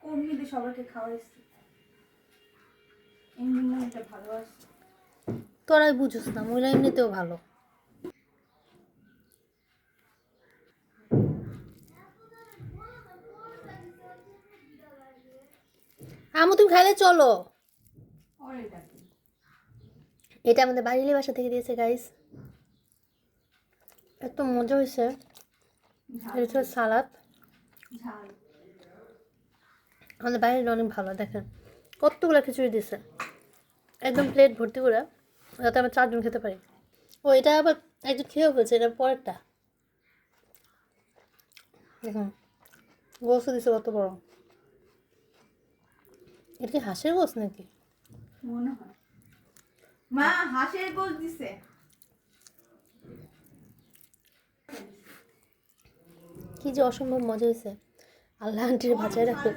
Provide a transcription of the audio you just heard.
কমিয়ে সবাইকে খাওয়াইছি, এমনি এটা ভালো আছে। তোরাই বুঝিস না, মহিলা এমনিতেও ভালো। আমু তুমি খাইলে চলো। এটা আমাদের বাড়ির বাসা থেকে দিয়েছে গাইস, এত মজা হয়েছে। এটা হচ্ছে সালাদ। আমাদের বাইরে অনেক ভালো, দেখেন কতগুলো খিচুড়ি দিছে, একদম প্লেট ভর্তি করে, যাতে আমরা 4 জন খেতে পারি। ও এটা আবার একজন খেয়েও ফেলছে, এটা পরেরটা। দেখুন গোস দিছে কত বড়। এটা কি হাঁসের গোস নাকি? মনে হয় মা হাঁসের গোস দিছে। কি যে অসম্ভব মজা হয়েছে। আল্লাহ আন্টির বাঁচায় রাখুক।